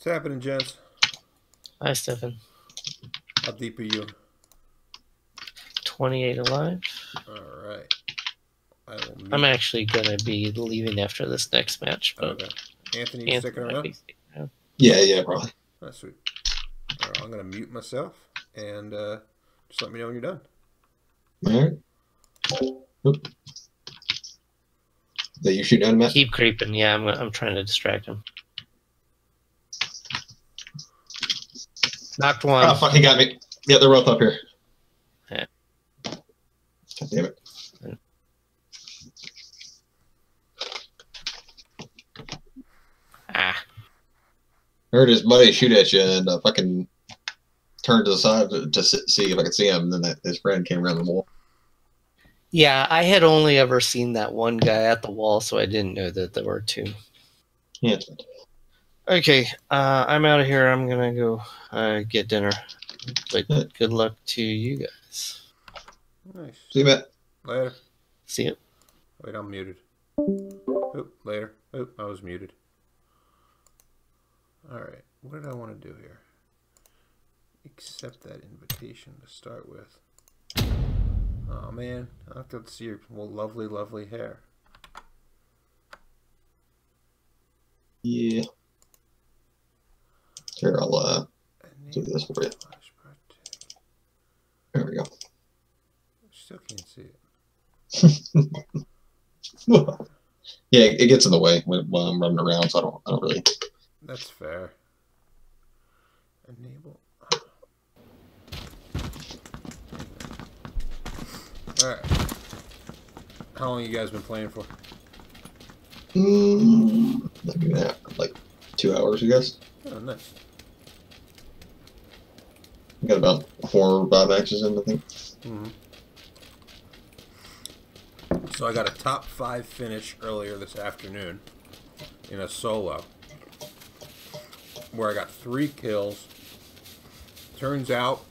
What's happening, gents? Hi, Stephen. How deep are you? 28 alive. All right. I'm actually going to be leaving after this next match. But okay. Anthony, you sticking around? Yeah, probably. That's sweet. All right, I'm going to mute myself and just let me know when you're done. All right. Oop. That you shooting at him at? Keep creeping. Yeah, I'm trying to distract him. Knocked one. Oh, fuck, he got me. Yeah, they're both up here. Yeah. God damn it. Ah. Heard his buddy shoot at you and fucking turned to the side to see if I could see him, and then his friend came around the wall. Yeah, I had only ever seen that one guy at the wall, so I didn't know that there were two. Yeah. Okay, I'm out of here. I'm going to go get dinner. But good luck to you guys. Nice. See you, Matt. Later. See you. Wait, I'm muted. Oop, later. Oop, I was muted. Alright, what did I want to do here? Accept that invitation to start with. Oh man, I have to see your lovely, lovely hair. Yeah. Here, I'll do this for you. There we go. Still can't see it. Yeah, it gets in the way while I'm running around, so I don't really. That's fair. Enable. Alright. How long you guys been playing for? Maybe that, like 2 hours, I guess. Oh, nice. I got about 4 or 5 matches in, I think. So I got a top 5 finish earlier this afternoon in a solo where I got 3 kills. Turns out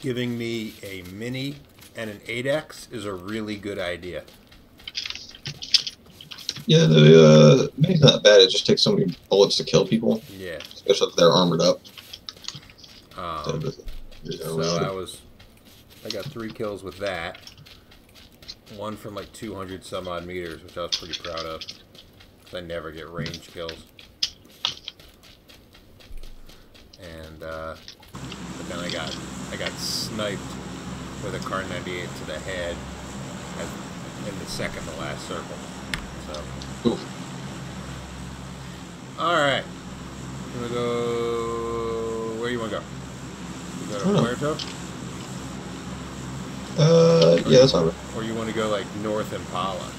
giving me a mini and an 8X is a really good idea. Yeah, the mini's not bad. It just takes so many bullets to kill people. Yeah. Especially if they're armored up. So I got 3 kills with that. One from like 200 some odd meters, which I was pretty proud of. Because I never get range kills. And but then I got sniped with a Kar 98 to the head in the second to last circle. So. Oof. All right. You wanna go? Where you wanna go? You go to Puerto? Yeah, that's all right. Or you want to go like North Impala?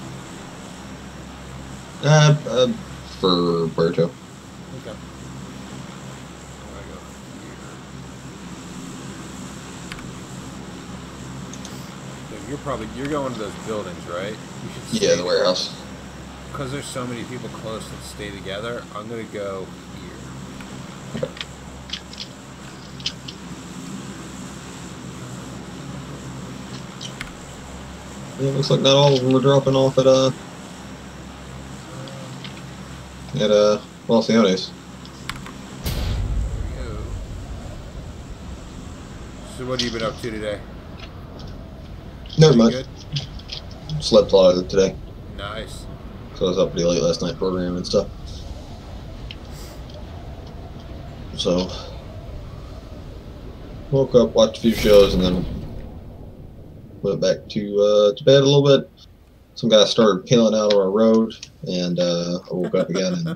For Puerto. Okay. So you're going to those buildings, right? Yeah, the warehouse. Because there's so many people close that stay together, I'm gonna go here. Okay. Yeah, looks like not all of them are dropping off at Valsiones. So what have you been up to today? Never mind. Good? Slept a lot of it today. Nice. So I was up pretty late last night programming and stuff. So woke up, watched a few shows, and then went back to bed a little bit. Some guys started peeling out on our road, and I woke up again and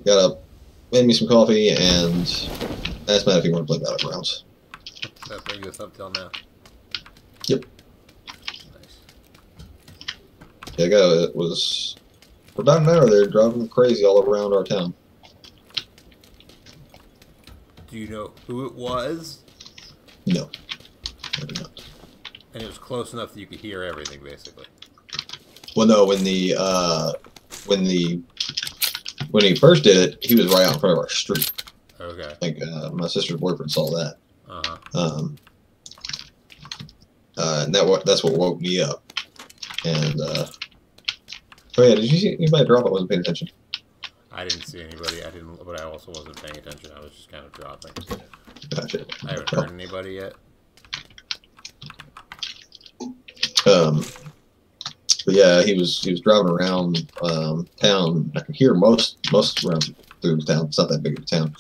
got up, made me some coffee, and asked Matt if he wanted to play Battlegrounds. That brings us up till now. Yep. Nice. Yeah, it was for about an hour there, driving crazy all around our town. Do you know who it was? No. Maybe not. And it was close enough that you could hear everything, basically. Well, no, when he first did it, he was right out in front of our street. Okay. I think my sister's boyfriend saw that. And that's what woke me up. And oh yeah, did you see anybody drop? I wasn't paying attention. I didn't see anybody. I didn't, but I also wasn't paying attention. I was just kind of dropping. Gotcha. I haven't heard anybody yet. But yeah, he was driving around town. I could hear most around through town. It's not that big of a town.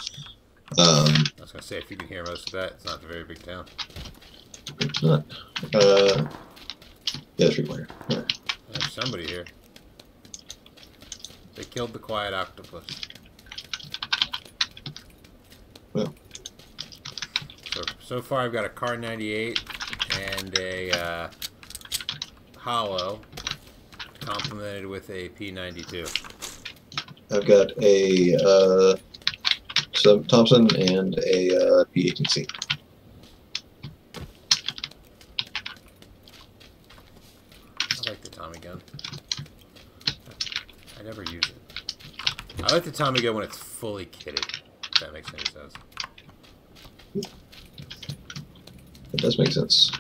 I was gonna say, if you can hear most of that, it's not a very big town. It's not. Yeah, there's people here. Yeah. There's somebody here. They killed the quiet octopus. Well. So far I've got a Car 98 and a hollow, complemented with a P92. I've got a Thompson and a P18C. I like the Tommy gun. I never use it. I like the Tommy gun when it's fully kitted, if that makes any sense. It does make sense.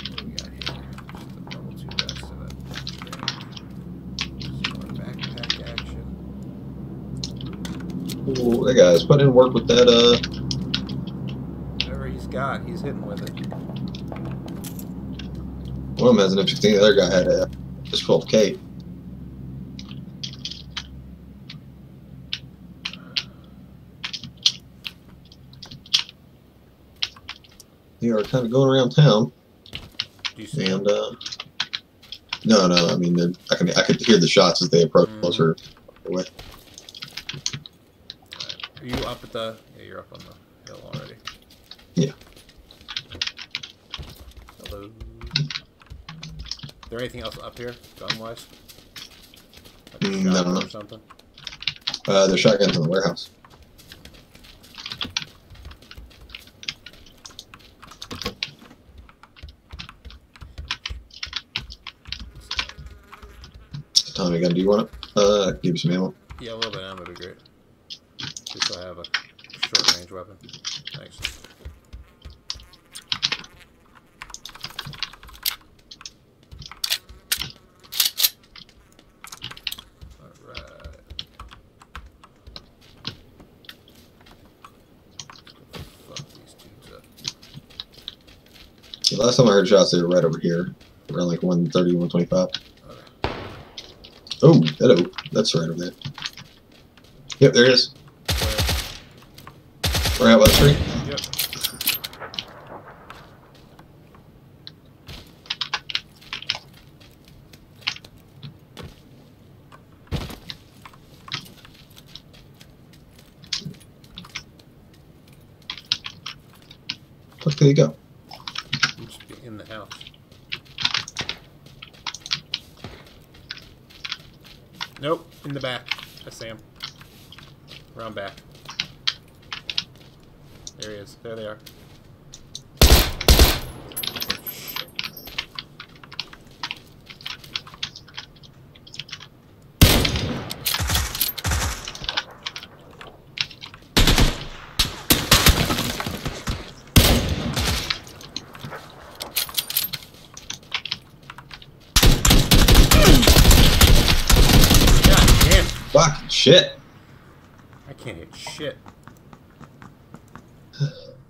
What do we got here? Just a level 2 vest of it. Some more backpack action. Ooh, that guy's putting in work with that, Whatever he's got, he's hitting with it. one of them has an M16, the other guy had a just 12K. They are kind of going around town. Do you see And him? no, I mean I could hear the shots as they approach closer away. Are you up at the... Yeah, you're up on the hill already. Yeah. Hello. Is there anything else up here, gun-wise? Like a No. shotgun or something? There's shotguns in the warehouse. Tommy gun, do you want it? Give you some ammo. Yeah, a little bit of ammo would be great. Just so I have a short-range weapon. Thanks. Alright. Fuck these dudes up. The last time I heard shots, they were right over here, around like 130, 125. Okay. Oh, hello. That's right over there. Yep, there it is. Right out by the tree. Yep. Look, there you go. I'm just in the house. Nope, in the back. I see him. Round back. There he is. There they are. God damn. Fuck, shit. I can't hit shit.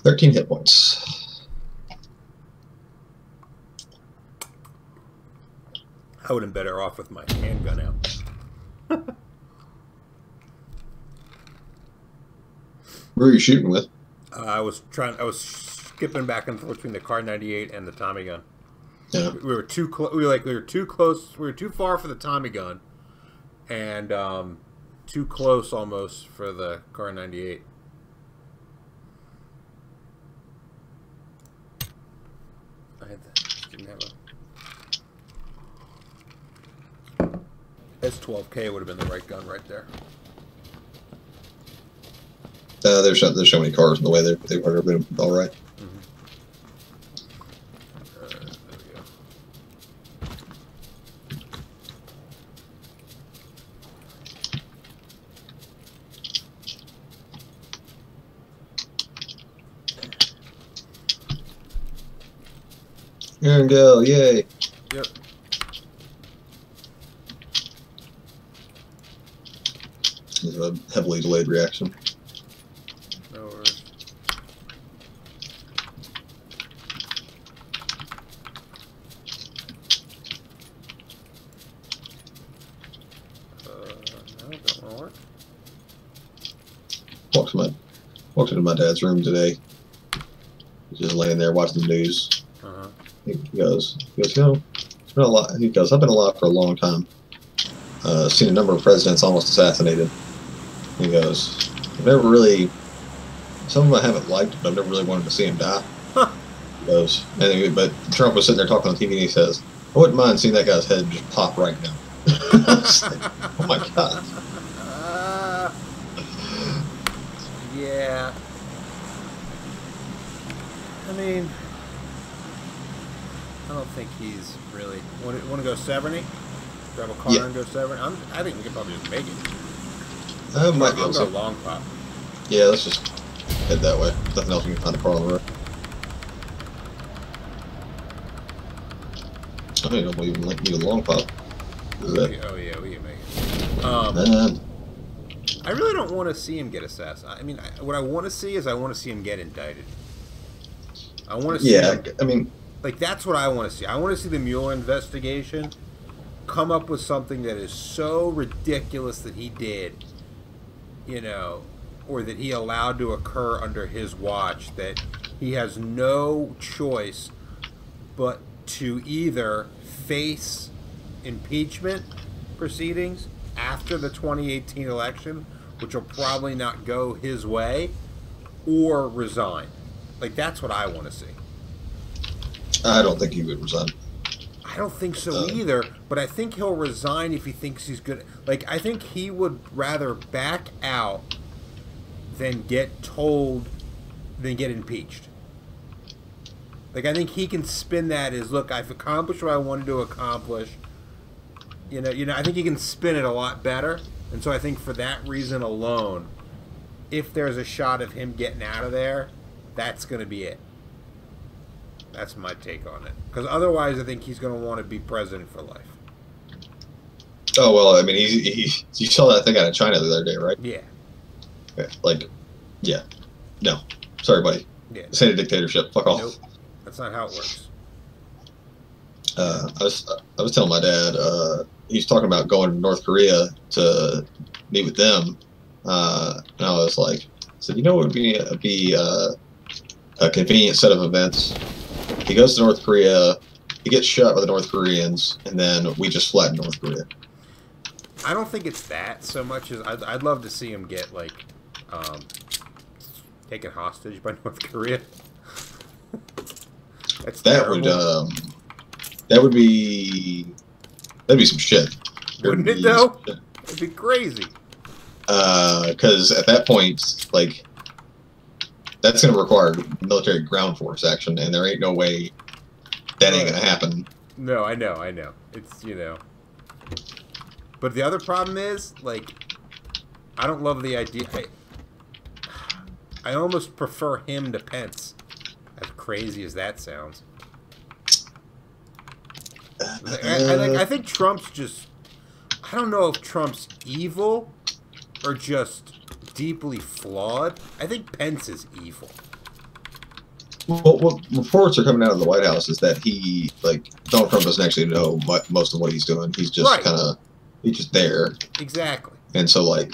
13 hit points. I would have been better off with my handgun out. Who are you shooting with? I was skipping back and forth between the Car 98 and the Tommy gun. Yeah. We were too close. We were too close. We were too far for the Tommy gun, and too close almost for the Car 98. Didn't have a S12K would have been the right gun right there. There's so many cars in the way they would have been all right. There we go. Aaron Gale, yay! Yep. a heavily delayed reaction. No worries. No, don't want to work. Walked into my dad's room today. He's just laying there watching the news. He goes, you know, it's been a lot. He goes, I've been alive for a long time. Seen a number of presidents almost assassinated. He goes, I've never really, some of them I haven't liked, but I've never really wanted to see him die. Huh. He goes, but Trump was sitting there talking on TV and he says, I wouldn't mind seeing that guy's head just pop right now. I was like, oh my God. Yeah. I mean, I don't think he's really. Want to go Severny? Grab a car and go Severny? I think we could probably just make it. Might be I'll able go to. long pop. Yeah, let's just head that way. Nothing else we can find a car on the road. I don't even need a long pop. Oh yeah, we can make it. I really don't want to see him get assassinated. I mean, what I want to see is I want to see him get indicted. I want to see. Yeah, I mean, like that's what I want to see. I want to see the Mueller investigation come up with something that is so ridiculous that he did, you know, or that he allowed to occur under his watch, that he has no choice but to either face impeachment proceedings after the 2018 election, which will probably not go his way, or resign. Like, that's what I want to see. I don't think he would resign. I don't think so either, but I think he'll resign if he thinks he's good. Like, I think he would rather back out than get told, than get impeached. Like, I think he can spin that as, look, I've accomplished what I wanted to accomplish. You know, I think he can spin it a lot better. And so I think for that reason alone, if there's a shot of him getting out of there, that's going to be it. That's my take on it. Because otherwise, I think he's going to want to be president for life. Oh, well, I mean, you saw that thing out of China the other day, right? Yeah. Like, yeah. No. Sorry, buddy. Yeah. This ain't a dictatorship. Fuck off. Nope. That's not how it works. I was telling my dad, he's talking about going to North Korea to meet with them. And I was like, I said, you know what would be a convenient set of events? He goes to North Korea, he gets shot by the North Koreans, and then we just flatten North Korea. I don't think it's that so much as I'd love to see him get, like, taken hostage by North Korea. That's terrible. That'd be some shit. Wouldn't it though? It'd be crazy. Because at that point, like, that's going to require military ground force action, and there ain't no way that ain't going to happen. No, I know. It's, you know. But the other problem is, like, I don't love the idea. I almost prefer him to Pence, as crazy as that sounds. I think Trump's just... I don't know if Trump's evil or just deeply flawed. I think Pence is evil. Well, what reports are coming out of the White House is that he, like, Donald Trump doesn't actually know most of what he's doing. He's just kind of, he's just there. Exactly. And so, like,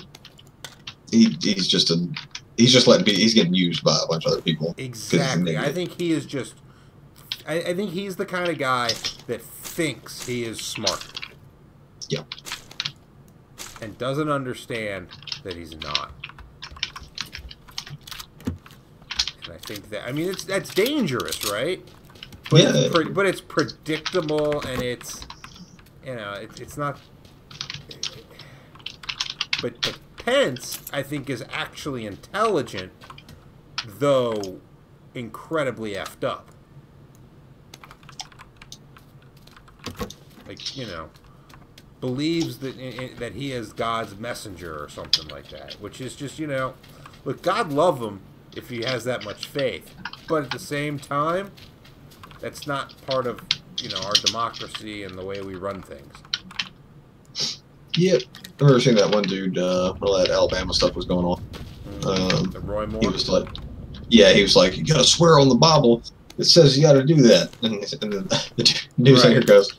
he's just getting used by a bunch of other people. Exactly. I think he is just, I think he's the kind of guy that thinks he is smart. Yeah. And doesn't understand that he's not. And I think that, I mean, that's dangerous, right? But yeah. But it's predictable, and it's, you know, it's not. But Pence, I think, is actually intelligent, though incredibly effed up. Like, you know, believes that he is God's messenger or something like that, which is just, you know, look, God love him if he has that much faith, but at the same time, that's not part of, you know, our democracy and the way we run things. Yeah, I've never seen that one dude when all that Alabama stuff was going on. The Roy Moore? He was like, yeah, he was like, you gotta swear on the Bible. It says you gotta do that. And the news anchor goes,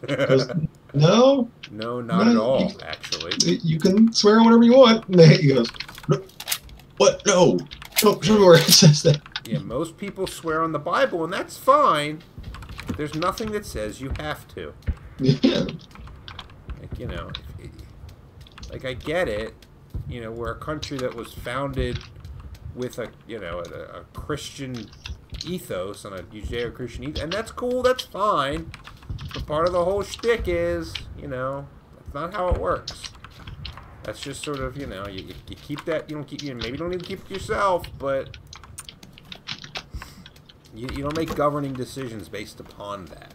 no. No, not at all, actually. You can swear on whatever you want. And he goes, no, what? No. Don't show me where it says that. Yeah, most people swear on the Bible, and that's fine. There's nothing that says you have to. Yeah. Like, you know, like, I get it. You know, we're a country that was founded with a Christian ethos and a Judeo-Christian ethos, and that's cool, that's fine. But part of the whole shtick is, you know, that's not how it works. That's just sort of, you know, you keep that, you maybe you don't need to keep it yourself, but you don't make governing decisions based upon that.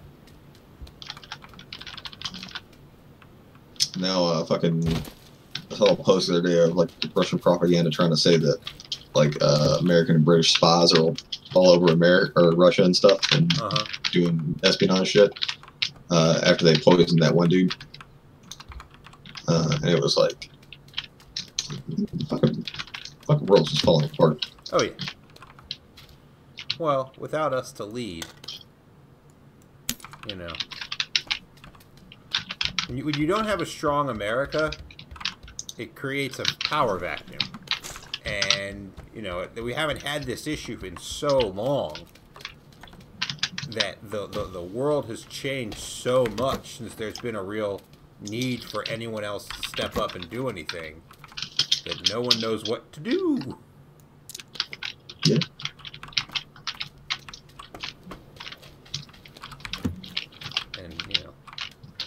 Now, I saw a post the other day of like Russian propaganda trying to say that like American and British spies are all over America or Russia and stuff and doing espionage shit after they poisoned that one dude. And it was like fucking world's just falling apart. Oh yeah. Well, without us to lead, you know. When you don't have a strong America, it creates a power vacuum. And, you know, we haven't had this issue in so long that the world has changed so much since there's been a real need for anyone else to step up and do anything that no one knows what to do. Yeah.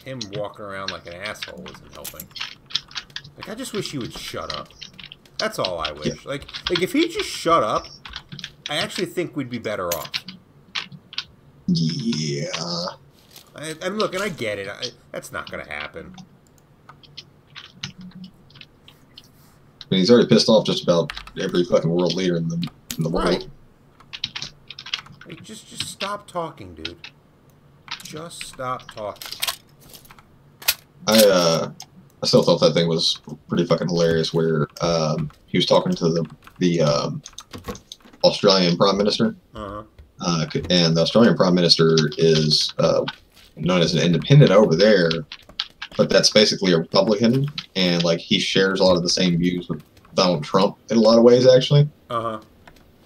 Him walking around like an asshole isn't helping. Like, I just wish he would shut up. That's all I wish. Yeah. Like if he just shut up, I actually think we'd be better off. Yeah. And look, and I get it. That's not going to happen. I mean, he's already pissed off just about every fucking world leader in the world. Right. Like, just stop talking, dude. Just stop talking. I still thought that thing was pretty fucking hilarious where he was talking to the Australian Prime Minister. And the Australian Prime Minister is known as an independent over there, but that's basically a Republican, and like he shares a lot of the same views with Donald Trump in a lot of ways, actually.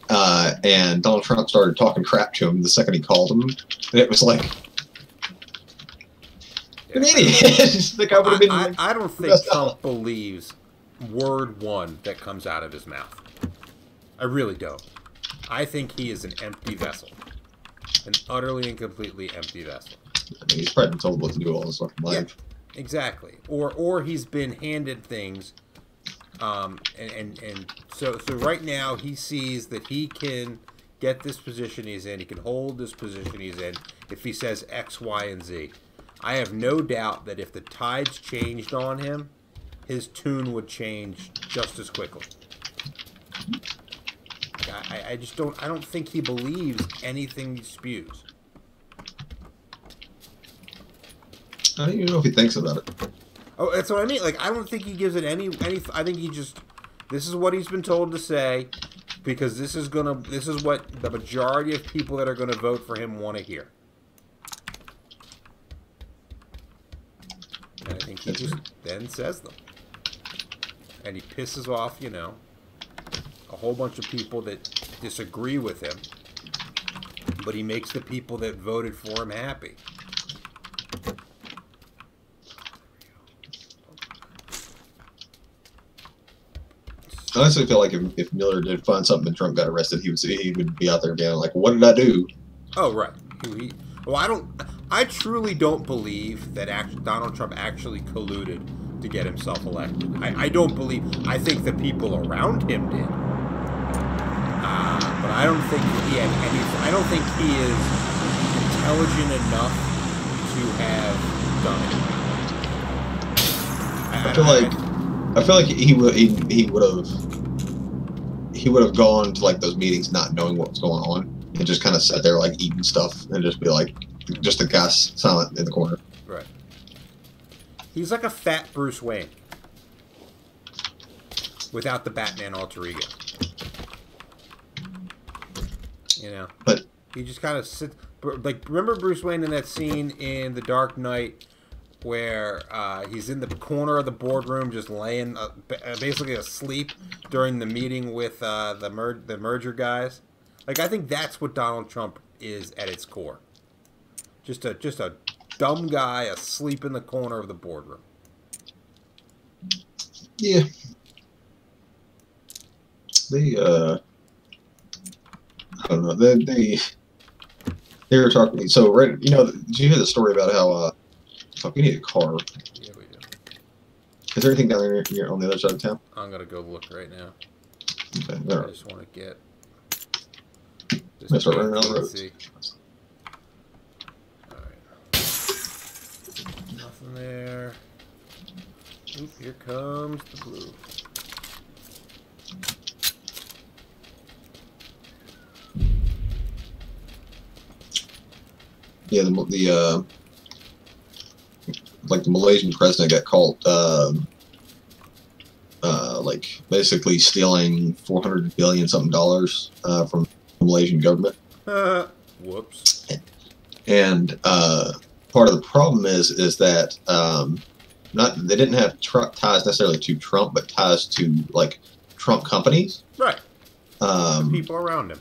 And Donald Trump started talking crap to him the second he called him, and it was like, an idiot. The guy would have been. I don't think Trump believes word one that comes out of his mouth. I really don't. I think he is an empty vessel, an utterly and completely empty vessel. I mean, he's probably been told what to do all his fucking life. Yeah, exactly. Or he's been handed things, and so right now he sees that he can get this position he's in. He can hold this position he's in if he says X, Y, and Z. I have no doubt that if the tides changed on him, his tune would change just as quickly. I just don't. I don't think he believes anything he spews. I don't even know if he thinks about it. Oh, that's what I mean. Like, I don't think he gives it any. I think he just. This is what he's been told to say, because this is what the majority of people that are gonna vote for him want to hear. And I think he just then says them. And he pisses off, you know, a whole bunch of people that disagree with him. But he makes the people that voted for him happy. I honestly feel like if Miller did find something and Trump got arrested, he would be out there again like, what did I do? Oh, right. Well, I truly don't believe that Donald Trump actually colluded to get himself elected. I don't believe. I think the people around him did, but I don't think he had any. I don't think he is intelligent enough to have done it. I feel like he would have gone to like those meetings not knowing what was going on and just kind of sat there like eating stuff and just be like. Just a guy silent in the corner. Right. He's like a fat Bruce Wayne. without the Batman alter ego. You know, But he just kind of sits. Like, remember Bruce Wayne in that scene in The Dark Knight where he's in the corner of the boardroom, just laying, basically asleep during the meeting with the merger guys. Like, I think that's what Donald Trump is at its core. Just a dumb guy asleep in the corner of the boardroom. yeah, they I don't know. They were talking. So right, you know, did you hear the story about how fuck, we need a car? Yeah, we do. Is there anything down there on the other side of town? I'm gonna go look right now. Okay, I all right. just want to get. Let's start running around the roads. Alright. Nothing there. Oop, here comes the blue. Yeah, the like the Malaysian president got caught like basically stealing $400 billion something from the Malaysian government. Whoops. And part of the problem is that they didn't have ties necessarily to Trump, but ties to like Trump companies. Right. The people around him.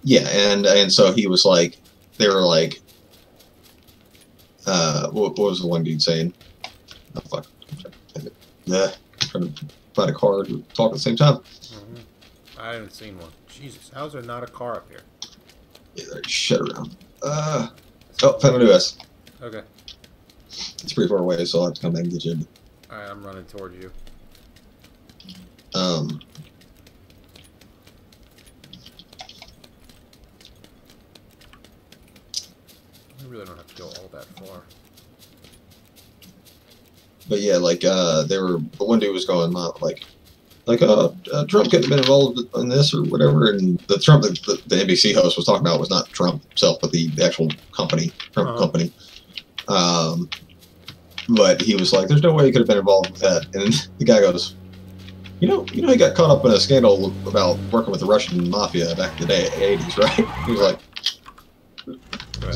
Yeah, and so he was like, they were like, what was the one dude saying? Oh fuck! Trying to find a car to talk at the same time. Mm-hmm. I haven't seen one. Jesus, how's there not a car up here? Yeah, they're shit around. Oh, found a new S. Okay. It's pretty far away, so I'll have to come back and get you. Alright, I'm running towards you. I really don't have to go all that far. But yeah, like the one dude was going Trump could have been involved in this or whatever, and the NBC host was talking about was not Trump himself, but the actual company, Trump company. But he was like, "There's no way he could have been involved with that." And the guy goes, "You know, he got caught up in a scandal about working with the Russian mafia back in the day, 80s, right?" He was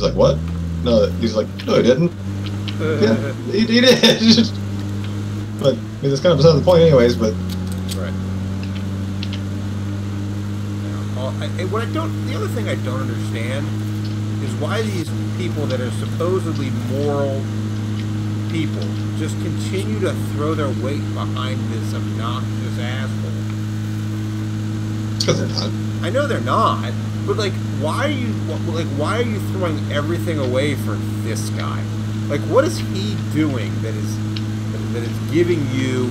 like, "What?" No, he's like, "No, he didn't." Yeah, he did. But I mean, that's kind of beside the point, anyways. But right. The other thing I don't understand is why these people that are supposedly moral people just continue to throw their weight behind this obnoxious asshole. Because they're not. I know they're not, but like, why are you throwing everything away for this guy? Like, what is he doing that is giving you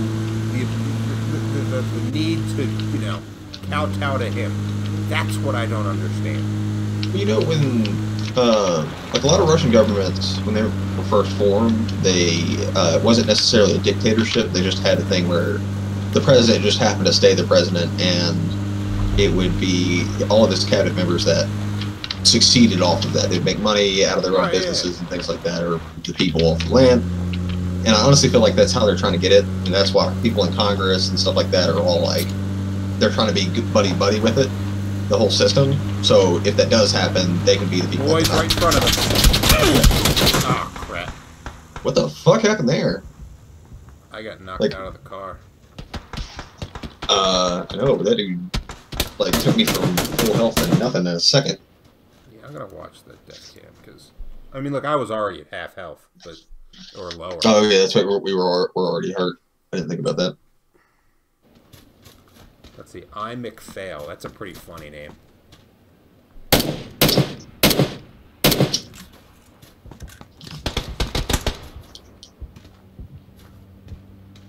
the need to, you know, kowtow to him? That's what I don't understand. You know, when like a lot of Russian governments, when they were first formed, it wasn't necessarily a dictatorship. They just had a thing where the president just happened to stay the president, and it would be all of his cabinet members that succeeded off of that. They'd make money out of their own businesses and things like that, or the people off the land. And I honestly feel like that's how they're trying to get it, and that's why people in Congress and stuff like that are all like, they're trying to be buddy with it, the whole system. So if that does happen, they can be the people. Boys right in front of us. Oh crap! What the fuck happened there? I got knocked out of the car. I know, but that dude like took me from full health to nothing in a second. Yeah, I'm gonna watch the death cam because, I mean, look, I was already at half health, but or lower. Oh yeah, that's right. We were already hurt. I didn't think about that. Let's see. I'm McPhail. That's a pretty funny name.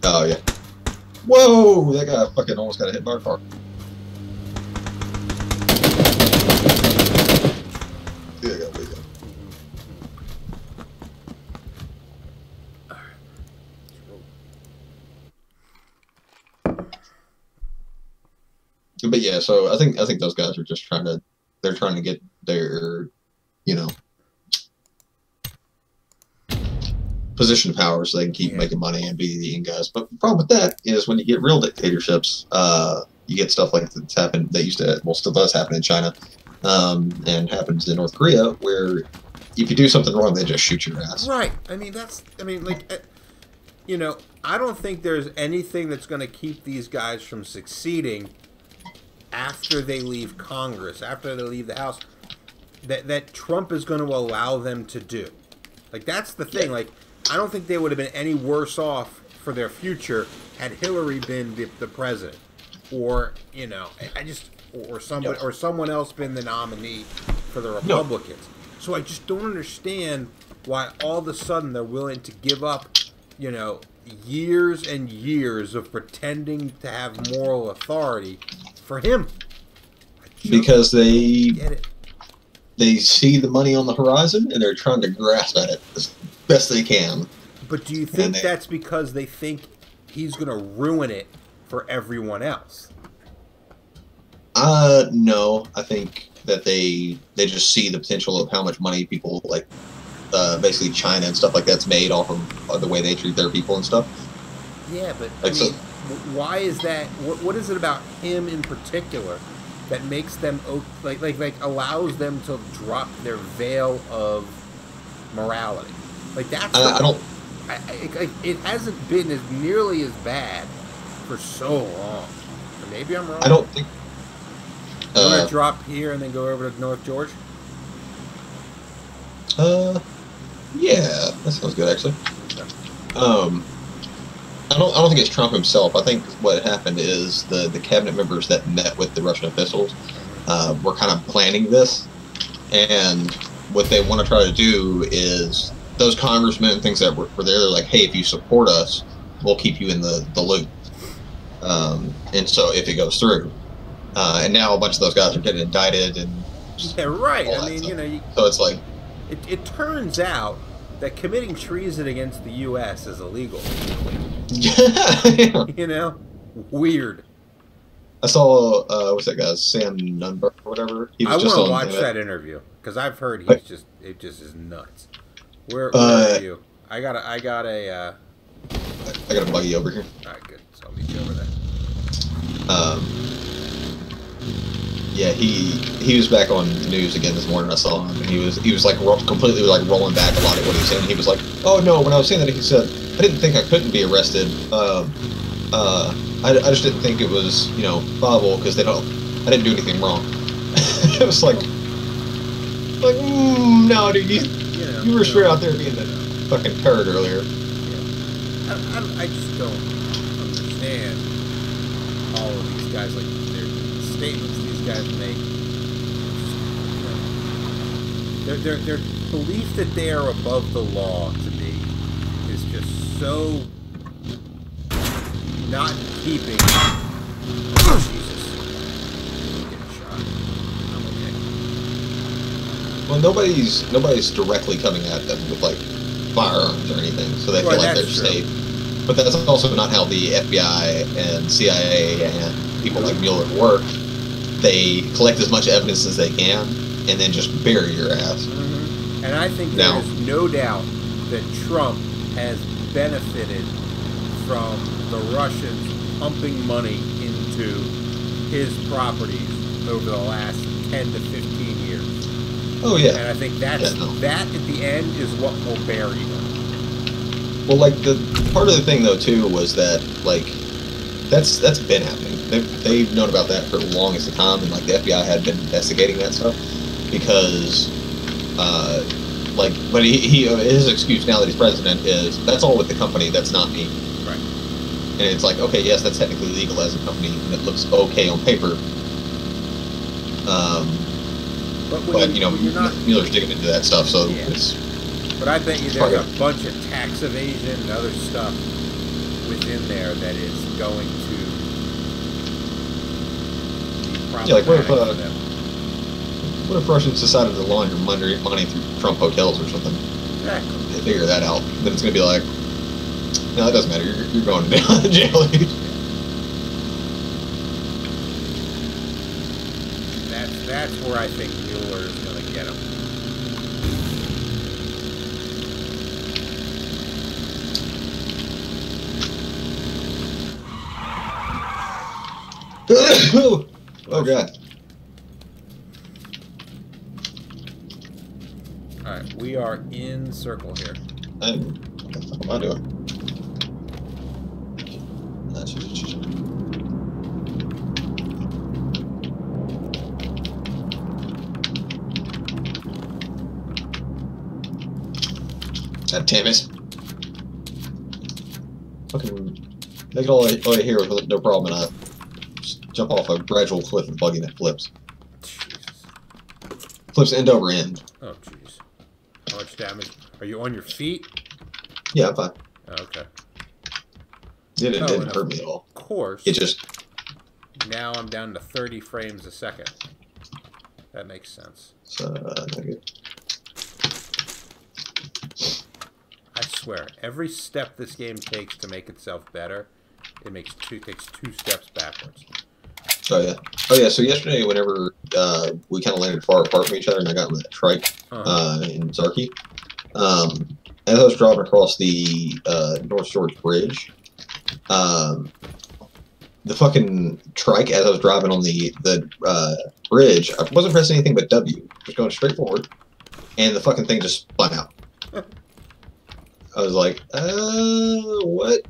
Oh yeah. Whoa! That guy fucking almost got hit by a car. Yeah, there you go. But yeah, so I think those guys are just trying to get their, you know, position of power so they can keep making money and be the end guys. But the problem with that is when you get real dictatorships, you get stuff like that's happened that used to, well, still does happen in China, and happens in North Korea, where if you do something wrong, they just shoot your ass. Right. I mean, you know, I don't think there's anything that's going to keep these guys from succeeding after they leave Congress, after they leave the House, that Trump is going to allow them to do. Like, that's the thing. Like, I don't think they would have been any worse off for their future had Hillary been the president, or, you know, or somebody or someone else been the nominee for the Republicans. So I just don't understand why all of a sudden they're willing to give up, you know, years and years of pretending to have moral authority for him. Because they see the money on the horizon and they're trying to grasp at it as best they can. But do you think that's because they think he's going to ruin it for everyone else? No. I think that they just see the potential of how much money people like basically China and stuff like that's made off of the way they treat their people and stuff. Yeah, but like, I mean, why is that? What is it about him in particular that makes them like allows them to drop their veil of morality? Like that's it hasn't been as nearly as bad for so long. Or maybe I'm wrong. I don't think. You want to drop here and then go over to North George? Yeah, that sounds good actually. I don't think it's Trump himself. I think what happened is the cabinet members that met with the Russian officials were kind of planning this, and what they want to try to do is those congressmen and things that were there. They're like, hey, if you support us, we'll keep you in the loop. And so if it goes through, and now a bunch of those guys are getting indicted and yeah, right. I mean, you know, so it's like it turns out that committing treason against the U.S. is illegal. Yeah. You know, weird. I saw what's that guy, Sam Nunberg or whatever. He was I want to watch that interview because I've heard it just is nuts. Where are you? I got a buggy over here. All right, good. So I'll meet you over there. Yeah, he was back on the news again this morning. I saw him, and he was like completely like rolling back a lot of what he was saying. He was like, "Oh no!" When I was saying that, he said, "I didn't think I couldn't be arrested. I just didn't think it was, you know, viable because I didn't do anything wrong." It was like no, dude, you were straight out there being a fucking turd earlier. Yeah. I just don't understand all of these guys, like their statements these guys make. Their belief that they are above the law to me is just so not in keeping. Oh, Jesus. I'm getting shot. I'm okay. Well, nobody's directly coming at them with like firearms or anything, so they feel like they're safe. But that's also not how the FBI and CIA and people like Mueller work. They collect as much evidence as they can and then just bury your ass. Mm-hmm. And I think there's no doubt that Trump has benefited from the Russians pumping money into his properties over the last 10 to 15 years. Oh, yeah. And I think that at the end is what will bury him. Well, like, the part of the thing, though, too, was that, like, that's been happening. They've known about that for the longest time, and, like, the FBI had been investigating that stuff, because, but his excuse now that he's president is, that's all with the company, that's not me. Right. And it's like, okay, yes, that's technically legal as a company, and it looks okay on paper. But you know, Mueller's digging into that stuff, so it's... But I bet you there's a bunch of tax evasion and other stuff within there that is going to be problematic for them. What if Russians decided to launder money through Trump hotels or something? Exactly. They figure that out. Then it's going to be like, no, it doesn't matter. You're going down to jail. That's where I think Mueller is going to get him. Oh god. Alright, we are in circle here. What the fuck am I doing? God damn it. Fucking make it all the way here with no problem and just jump off a gradual cliff and buggy that flips. Jesus. Flips end over end. Oh, jeez. How much damage? Are you on your feet? Yeah, I'm fine. Oh, okay. It didn't hurt me at all. Of course. It just... Now I'm down to 30 frames a second. That makes sense. So, not good. I swear, every step this game takes to make itself better, it takes 2 steps backwards. Oh yeah. So yesterday, whenever we kind of landed far apart from each other, and I got with that trike in Zarky, as I was driving across the North Shores Bridge, the fucking trike, as I was driving on the bridge, I wasn't pressing anything but W, just going straight forward, and the fucking thing just spun out. I was like, what?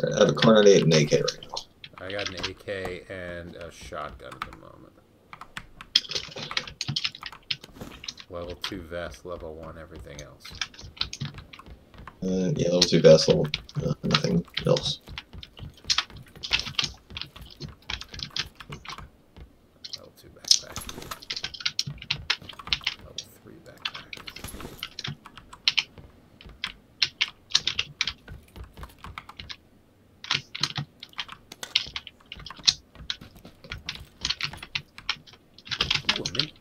I have a Kar 98 and an AK right now. I got an AK and a shotgun at the moment. Level 2 vest, level 1 everything else. Yeah, level 2 vest, level nothing else. Level 2 backpack. Level 3 backpack. Ooh, a mini.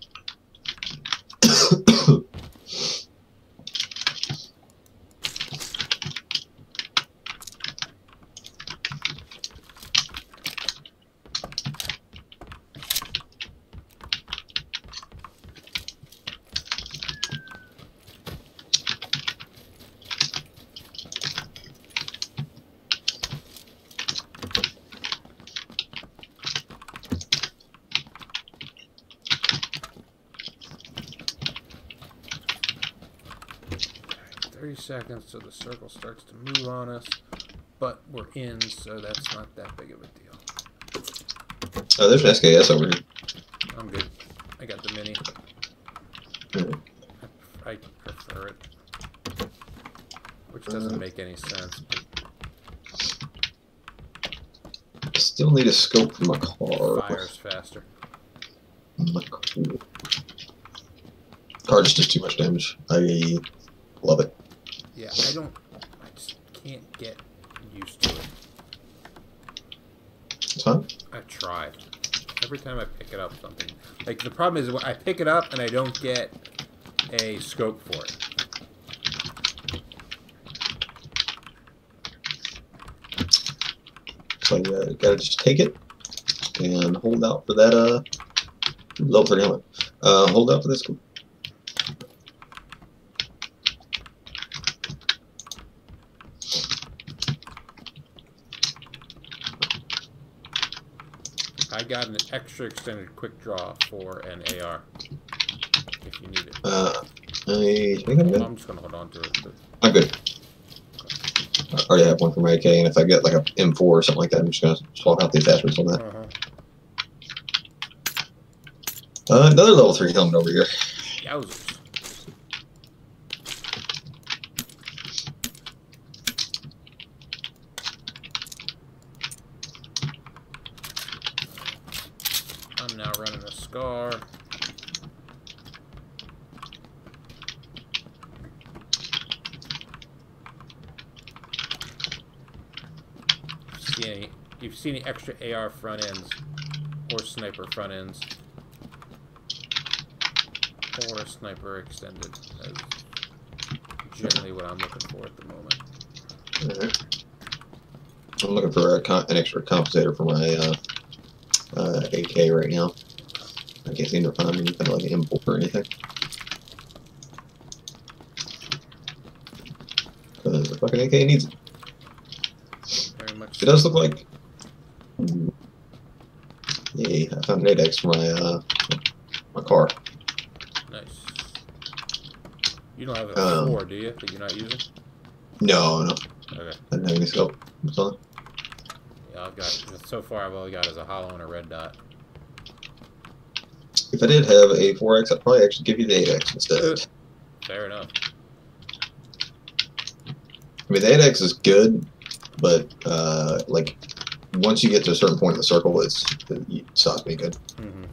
30 seconds till the circle starts to move on us, but we're in, so that's not that big of a deal. Oh, there's an SKS over here. I'm good. I got the mini. I prefer it. Which doesn't make any sense. I still need a scope for my car. Fires faster. My car just does too much damage. I love it. Yeah, I just can't get used to it. It's fine. I've tried. Every time I pick it up, something. Like, the problem is, I pick it up and I don't get a scope for it. So you gotta just take it and hold out for that level 30 helmet. Hold out for this. I got an extra extended quick draw for an AR. If you need it. I think I'm good. I'm just gonna hold on to it. But... I'm good. I already have one for my AK, and if I get like a M4 or something like that, I'm just gonna swap out the attachments on that. Another level 3 helmet over here. Yowzers. I'm now running a Scar. If you see any extra AR front ends or sniper front ends or a sniper extended, that's generally what I'm looking for at the moment. Alright. I'm looking for an extra compensator for my AK right now. I can't seem to find anything like an M4 or anything. Because the fucking AK needs it. Very much. It does look like I found an 8x for my car. Nice. You don't have a 4, do you? That you're not using? No. Okay. I didn't have any scope. Yeah, I've got, so far I've only got as a hollow and a red dot. If I did have a 4x, I'd probably actually give you the 8x instead. Fair enough. I mean, the 8x is good, but like once you get to a certain point in the circle, it stops being good. Mm-hmm.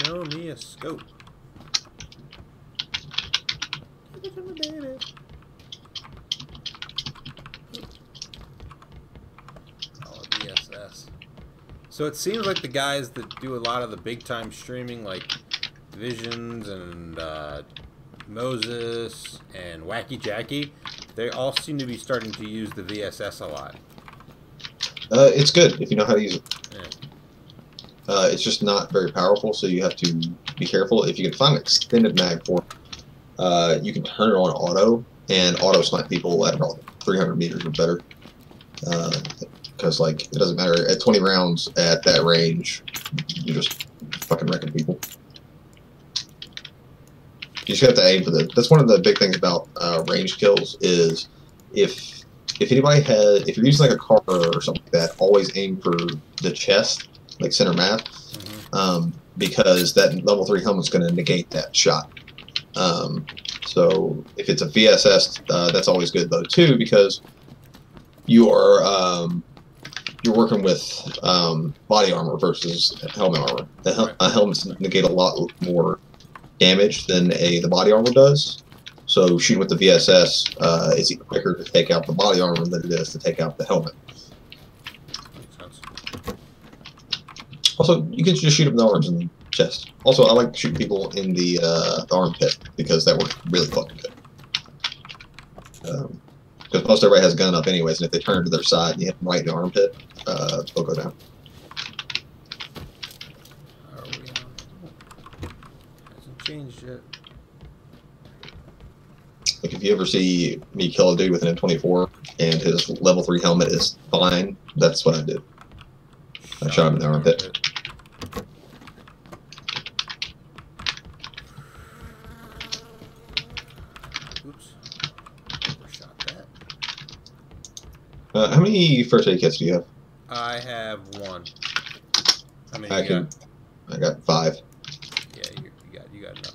Show me a scope. Give it to me, baby. Oh, VSS. So it seems like the guys that do a lot of the big time streaming, like Visions and Moses and Wacky Jackie, they all seem to be starting to use the VSS a lot. It's good if you know how to use it. Yeah. It's just not very powerful, so you have to be careful. If you can find an extended mag for it, you can turn it on auto, and auto snipe people at about 300 meters or better. Because, like, it doesn't matter. At 20 rounds at that range, you're just fucking wrecking people. You just have to aim for the... That's one of the big things about range kills is if anybody has... If you're using, like, a car or something like that, always aim for the chest, like center math, because that level 3 helmet's going to negate that shot. So if it's a VSS, that's always good though too, because you're working with body armor versus helmet armor. The helmets negate a lot more damage than the body armor does. So shooting with the VSS, it's even quicker to take out the body armor than it is to take out the helmet. Also, you can just shoot them in the arms and chest. Also, I like shooting people in the armpit because that works really fucking good. Because most everybody has a gun up anyways, and if they turn to their side and you hit them right in the armpit, they'll go down. Are we on? Hasn't changed yet. Like if you ever see me kill a dude with an M24 and his level 3 helmet is fine, that's what I did. I shot him in the armpit. Oops. Overshot that. How many first aid kits do you have? I have 1. How many you got? I got 5. Yeah, you got enough.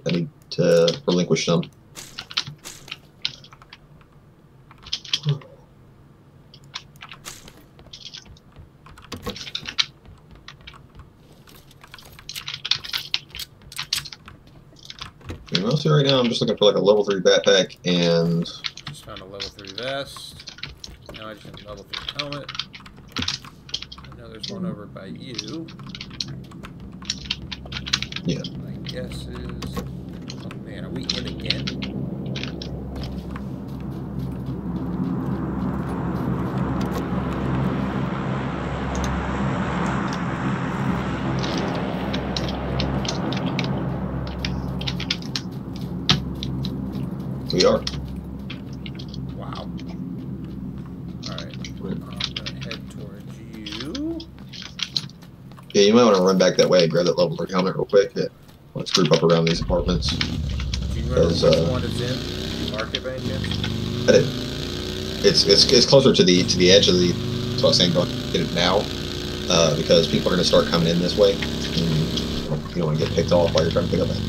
I need to relinquish some. Mostly right now I'm just looking for like a level 3 backpack and... Just found a level 3 vest. Now I just have a level 3 helmet. I know there's one over by you. Yeah. My guess is... Oh man, are we in again? We are. Wow. Alright. I'm gonna head towards you. Yeah, you might want to run back that way and grab that level 3 helmet real quick. Yeah. Let's group up around these apartments. Do you remember which one it's in? Did you mark it by any chance? I did. It's closer to the edge of the... That's what I was saying, go get it now. Because people are going to start coming in this way. And you don't want to get picked off while you're trying to pick up that.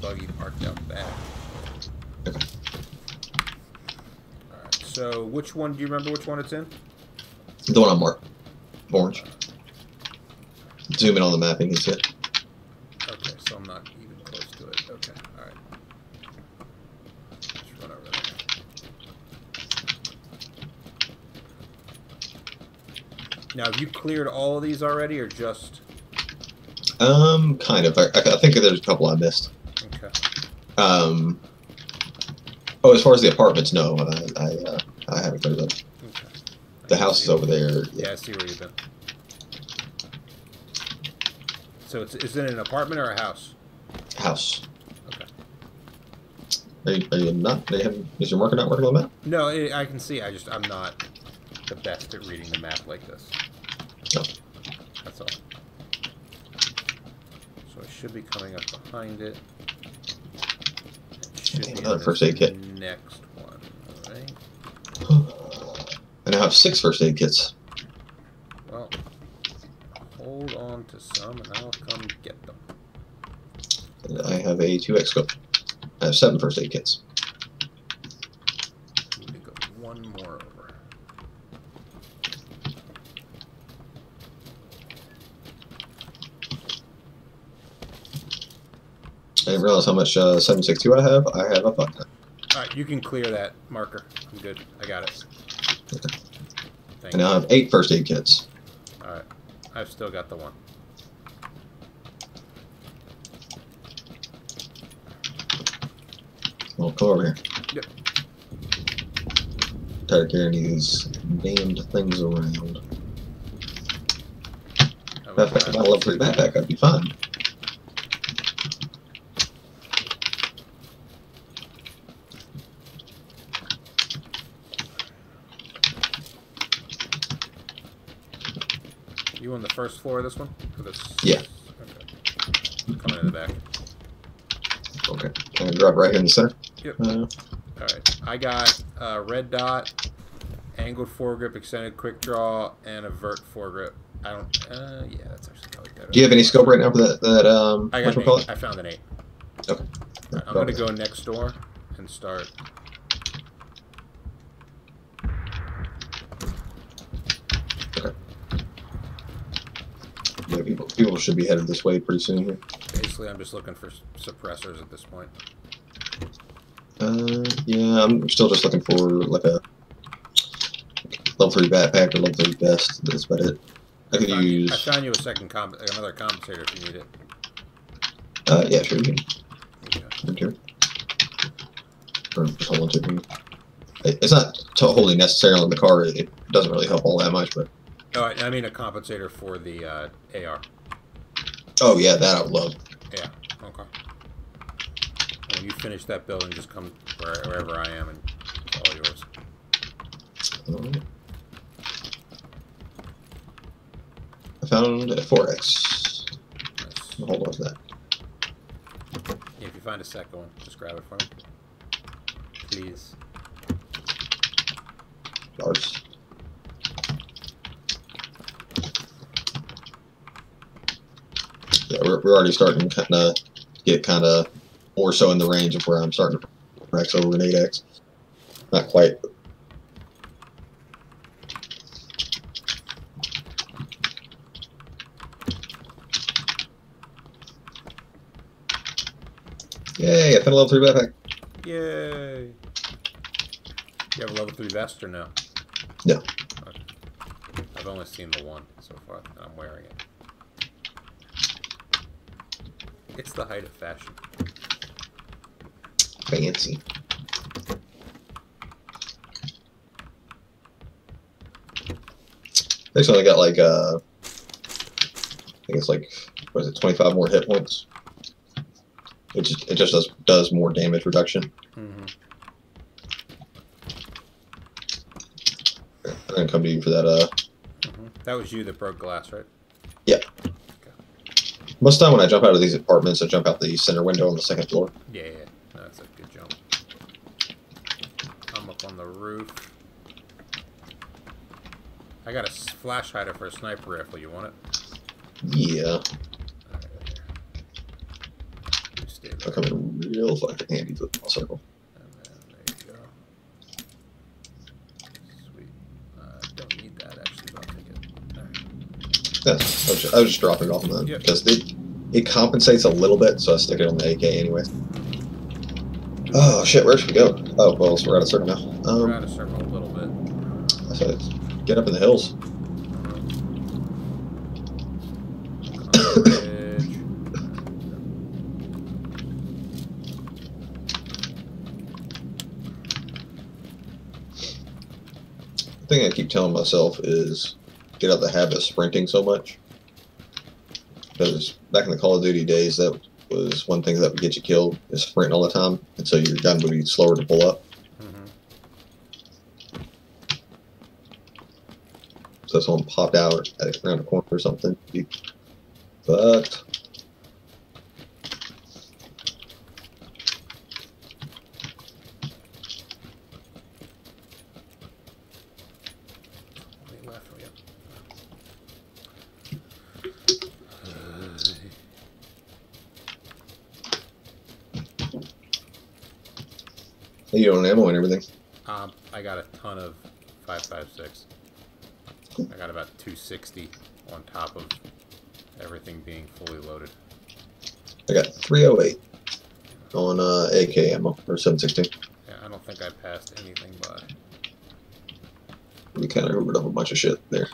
Buggy parked out back. Okay. Alright, so which one, do you remember which one it's in? The one on marked. Orange. Zoom in on the map and you can see it. Okay, so I'm not even close to it. Okay, alright. Just run over there. Now, have you cleared all of these already, or just? Kind of. I think there's a couple I missed. Okay. Oh, as far as the apartments, no. I haven't cleared them. Okay. The house is over there. Yeah, I see where you've been. So is it an apartment or a house? House. Okay. Are you not? Is your marker not working on the map? No, I can see. I'm not the best at reading the map like this. No. That's all. So I should be coming up behind it. It should be another first aid kit. Next one, alright? And I have 6 first aid kits. Well, hold on to some and I'll come get them. And I have a 2x scope. I have 7 first aid kits. Need to go one more over. I didn't realize how much 762 I have. I have a fuck ton. Alright, you can clear that marker. I'm good. I got it. Okay. Thank And you. now I have 8 first aid kits. Alright. I've still got the one. Well, come over here. Yep. Tired of carrying these damned things around. If I had a level 3 backpack, I'd be fine. You on the first floor of this one? Or this? Yeah. Okay. Coming in the back. Okay. Can I drop right here in the center? Yep. Alright. I got red dot, angled foregrip, extended quick draw, and a vert foregrip. I don't. Yeah, that's actually probably better. Do you have any scope right now for that? I got an 8. I found an 8. Okay. Right, I'm gonna go next door and start. Okay. Yeah, people should be headed this way pretty soon here. Basically, I'm just looking for suppressors at this point. Yeah, I'm still just looking for like a level 3 backpack or level 3 vest. That's about it. I could use. I found you a second another compensator if you need it. Yeah, sure. You can. Okay. Here. Or just hold on to me. It's not totally necessary on the car. It doesn't really help all that much, but. Oh, I mean a compensator for the AR. Oh yeah, that I would love. Yeah. Okay. When you finish that building, just come wherever I am, and it's all yours. Alright. I found a 4X. Nice. Hold on to that. Yeah, if you find a second one, just grab it for me, please. Ours. Yeah, we're already starting to get more so in the range of where I'm starting to X over an 8X. Not quite. Yay, I found a level 3 backpack. Yay! You have a level 3 vest or no? No. Okay. I've only seen the one so far, and I'm wearing it. It's the height of fashion. Fancy. They only got like I think it's like, what is it, 25 more hit points. It just does more damage reduction. Mm-hmm. I'm gonna come to you for that. Mm-hmm. That was you that broke glass, right? Yeah. Okay. Most of the time when I jump out of these apartments, I jump out the center window on the 2nd floor. Yeah, yeah. No, that's a good jump. I'm up on the roof. I got a flash hider for a sniper rifle. You want it? Yeah. Stay I'll come in real fucking handy to the circle. And then there you go. Sweet. Don't need that actually, but I'll take it. Alright. Yeah, I was just dropping it off on that because it compensates a little bit, so I stick it on the AK anyway. Oh shit, where should we go? Oh well, so we're out of circle now. We're out of circle a little bit. I said, get up in the hills. thing I keep telling myself is get out of the habit of sprinting so much. Because back in the Call of Duty days, that was one thing that would get you killed, is sprinting all the time. And so your gun would be slower to pull up. So if someone popped out around the corner or something, you'd be fucked. You don't ammo and everything. I got a ton of 5.56. I got about 260 on top of everything being fully loaded. I got 308 on AK ammo, or 716. Yeah, I don't think I passed anything by. We kind of hoovered up a bunch of shit there.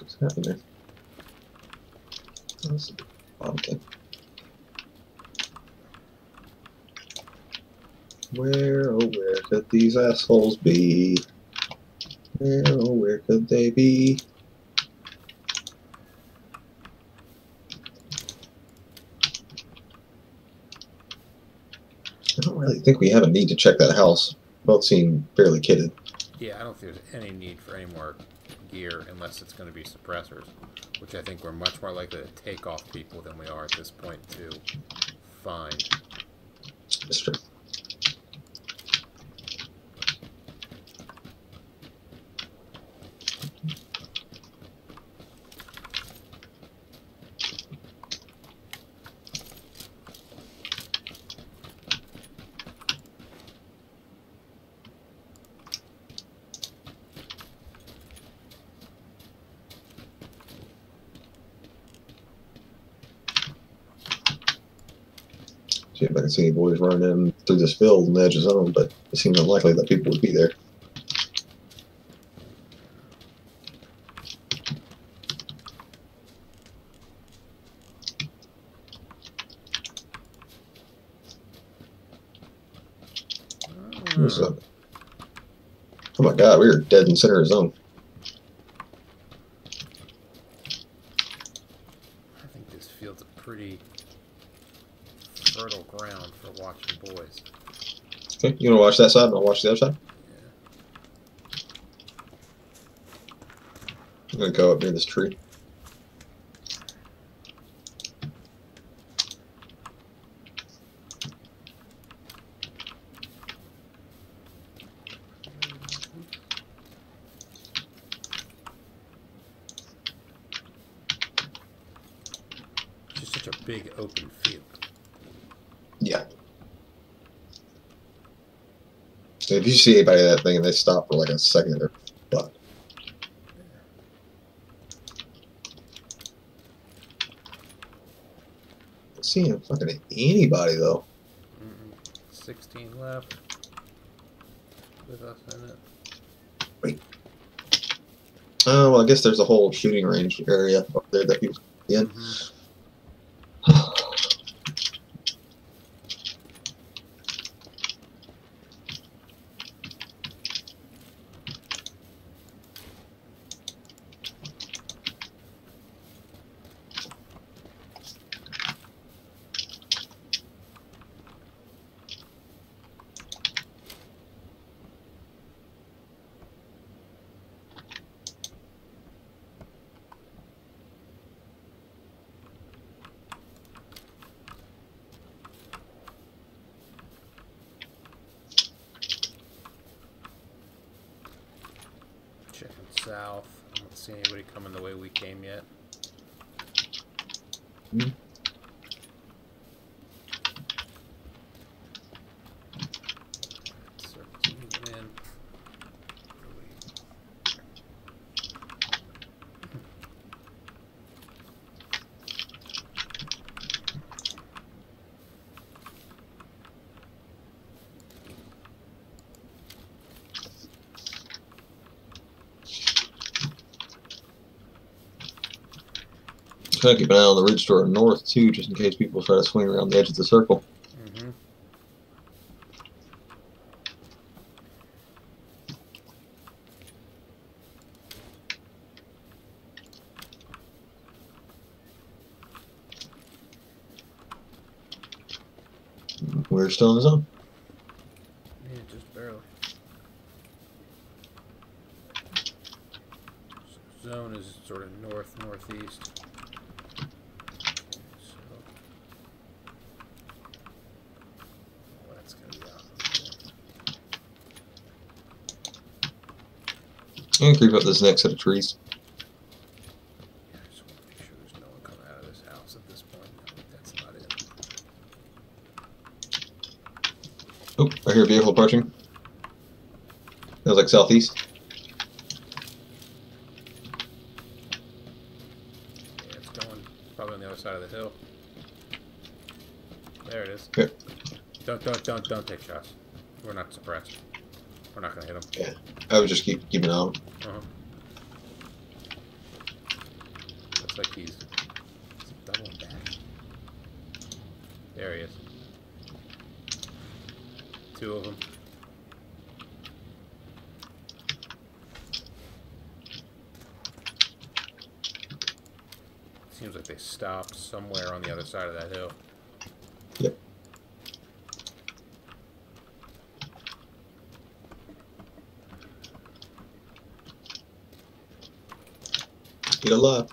What's happening? That's the bottom thing. Where, oh, where could these assholes be? Where, oh, where could they be? I don't really think we have a need to check that house. Both seem fairly kitted. Yeah, I don't think there's any need for any more gear unless it's going to be suppressors, which I think we're much more likely to take off people than we are at this point to find. That's true. See if I can see any boys running in through this field in the edge of zone, but it seems unlikely that people would be there. Oh my god, we were dead in center of zone. I think this field's a pretty fertile ground for watching boys. Okay, you want to watch that side and I'll watch the other side? Yeah. I'm going to go up near this tree. It's just such a big open field. Yeah. If you see anybody at that thing and they stop for like a second, they're fucked. Not seeing fucking anybody though. 16 left with us in it. Wait. Oh, well, I guess there's a whole shooting range area up there that people can get in. Checking south. I don't see anybody coming the way we came yet. Mm-hmm. Circle's moving in. Try to keep an eye on the ridge to our north too, just in case people try to swing around the edge of the circle. Mm-hmm. We're still in the zone. Yeah, just barely. Zone is sort of northeast. So, well, that's gonna be out. I'm gonna creep up this next set of trees. Yeah, I just want to make sure there's no one coming out of this house at this point. I think that's not it. Oh, I hear a vehicle approaching. Feels like southeast. Yeah, it's going probably on the other side of the hill. There it is. Here. Don't take shots. We're not suppressed. We're not gonna hit him. Yeah, I would just keep an eye on. Uh-huh. Looks like he's doubling back. There he is. Two of them. Seems like they stopped somewhere on the other side of that hill. Yep. Get alive.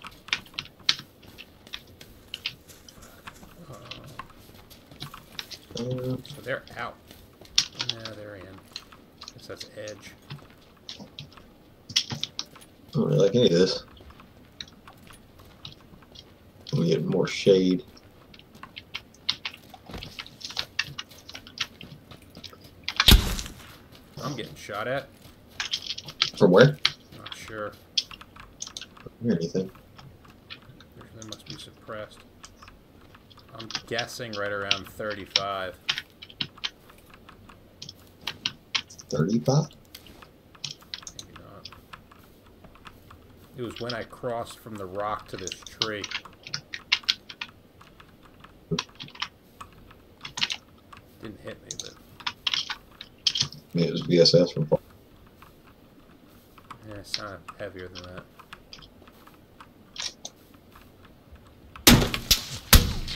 So they're out. Yeah, they're in. Guess that's edge. I don't really like any of this. We get more shade. I'm getting shot at. From where? Not sure. Don't hear anything. They must be suppressed. I'm guessing right around 35. 35? Maybe not. It was when I crossed from the rock to this tree. Didn't hit me, but Maybe it was VSS from far. yeah, it's not heavier than that.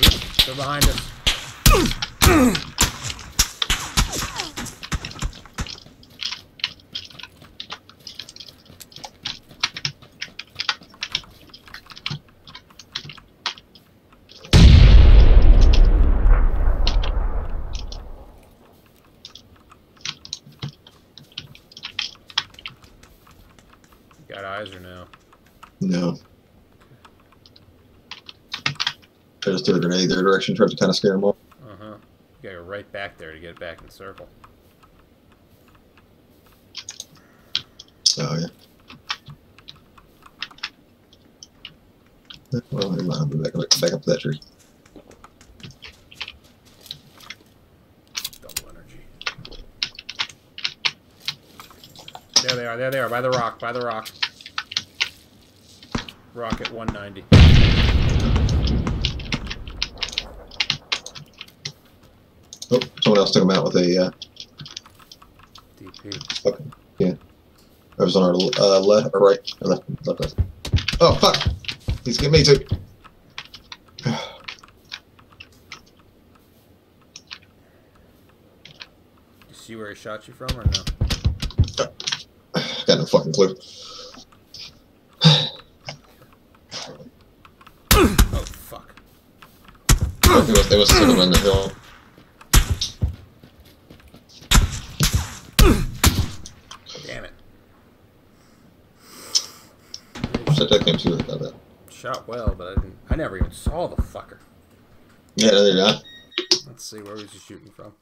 Oops, they're behind us. Got eyes or no? No. I just threw a grenade their direction, tried to kind of scare them off. Uh-huh. You gotta go right back there to get it back in the circle. Oh, yeah. Well, never mind. I'll be back up to that tree. Double energy. There they are, by the rock, Rock at 190. Oh, someone else took him out with a, DP. okay, yeah. That was on our left, or right, or left. Oh, fuck! He's getting me too. You see where he shot you from or no? Got no fucking clue. Oh, fuck. They must have took him on the hill. Damn it. Shut that game too about that. Shot well, but I never even saw the fucker. Yeah, no, they're not. Let's see, where was he shooting from?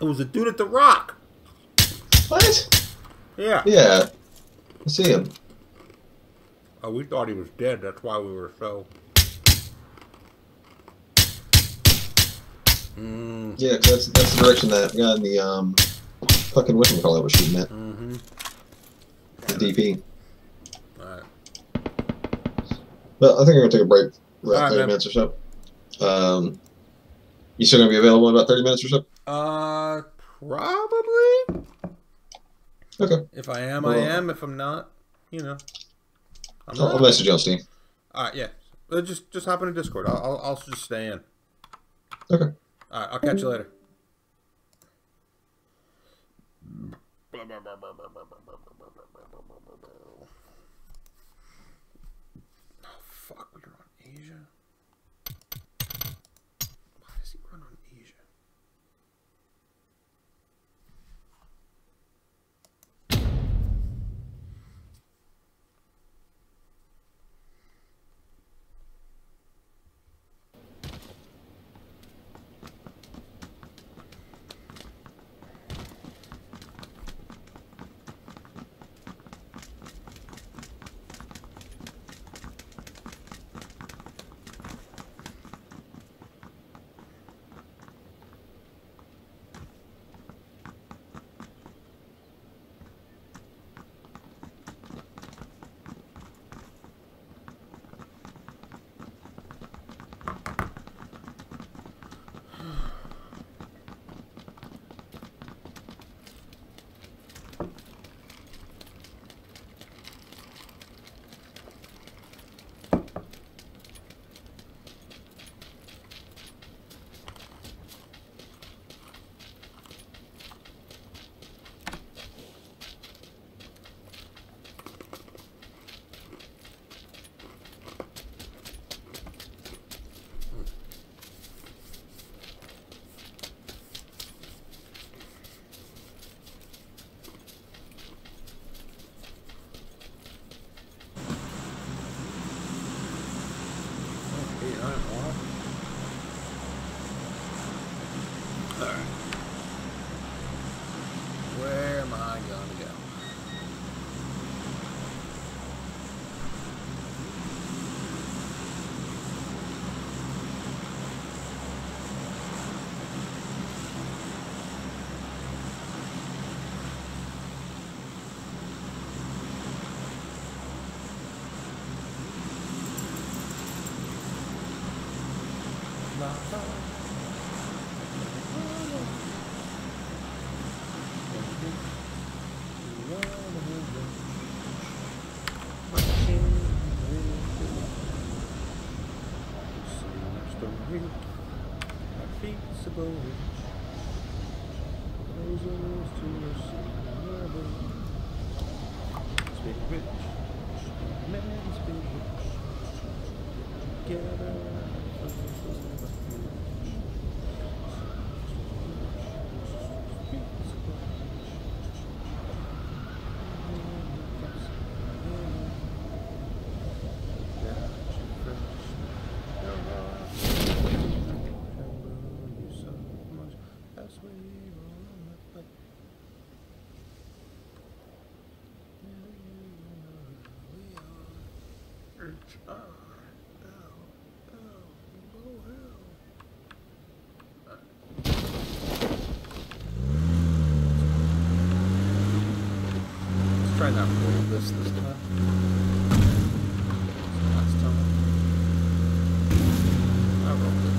It was a dude at the rock! What? Yeah. Yeah. I see him. Oh, we thought he was dead, that's why we were so... Yeah, 'cause that's the direction that guy in the fucking whatchamacallit was shooting at. Mm-hmm. DP. All right. But I think I'm gonna take a break for about All right, 30 man. minutes or so. You still gonna be available in about 30 minutes or so? Probably. Okay. If I am, I am. If I'm not, I'm I'll not. message you on Steam. All right, yeah. Just hop in a Discord. I'll just stay in. Okay. All right, I'll catch you later. Oh fuck, we run on Asia. Why does he run on Asia? Where am I gonna go? Try not to roll this time. Last time. I rolled it.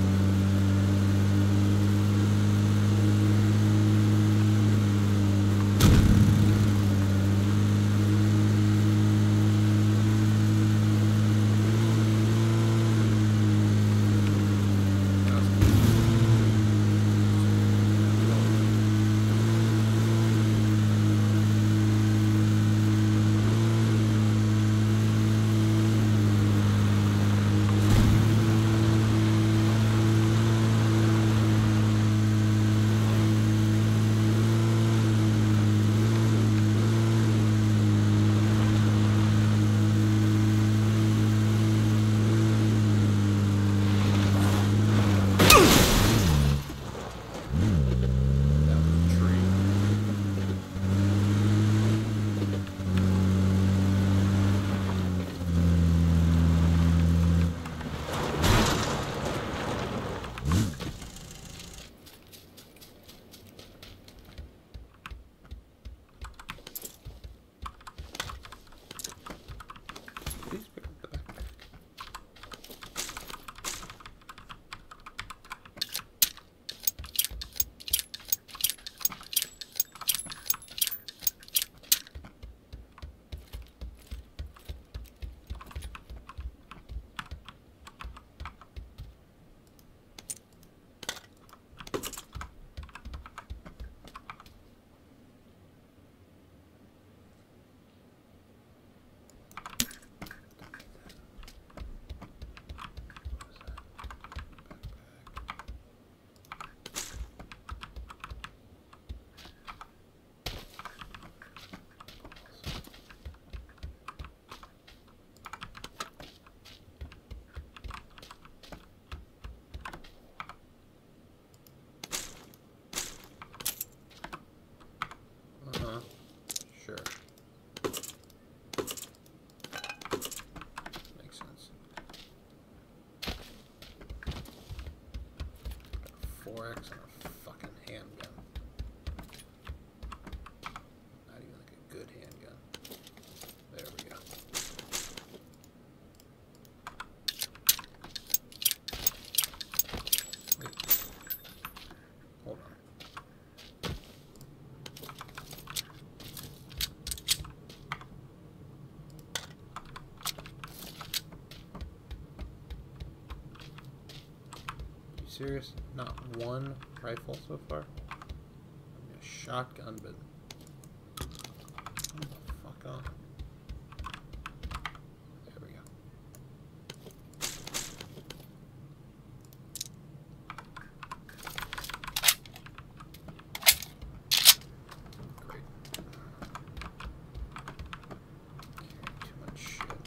4X and a fucking handgun. Not even like a good handgun. There we go. Wait. Hold on. Serious? Not one rifle so far? I mean, a shotgun, but what the fuck on? There we go. Great. Okay, too much shit.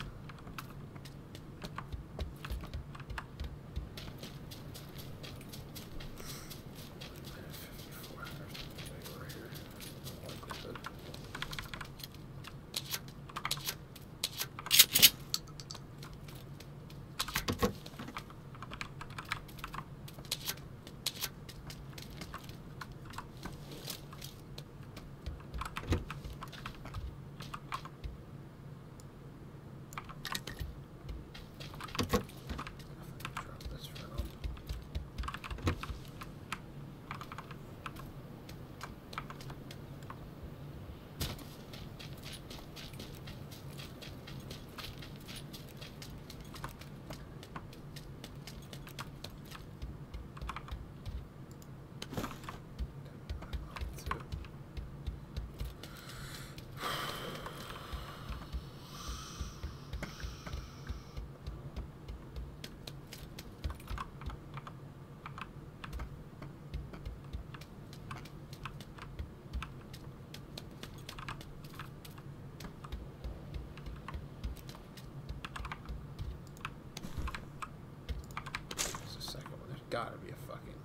Gotta be a fucking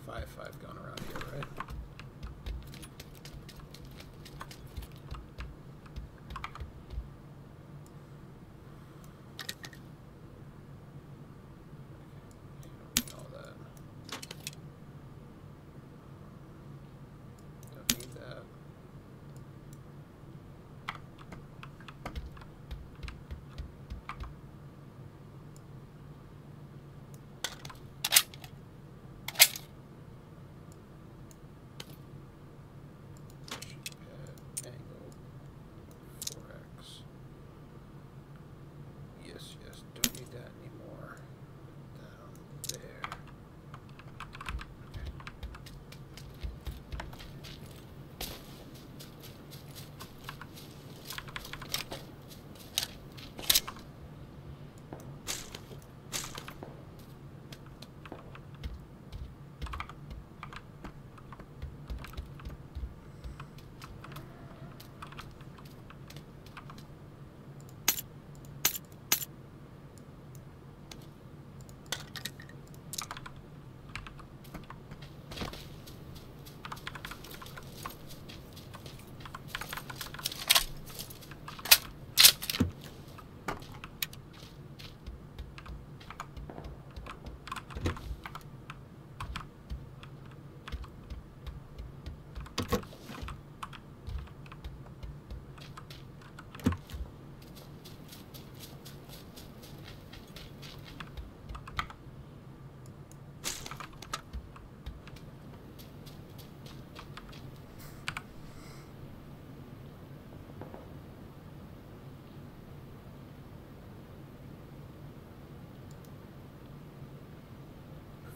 5.5 gun around here, right? All that. Don't need that.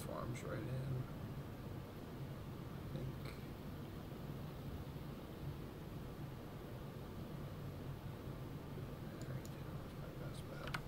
Farms right in. I think. There we go. That's my best bet.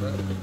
already.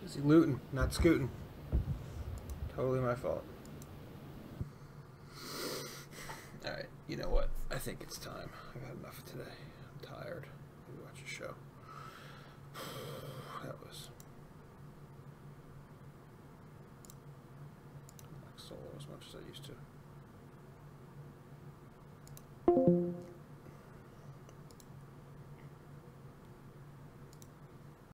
Busy looting, not scooting. Totally my fault. Alright, you know what? I think it's time. I've had enough of today. I'm tired. Maybe watch a show. That was... I don't like solo as much as I used to.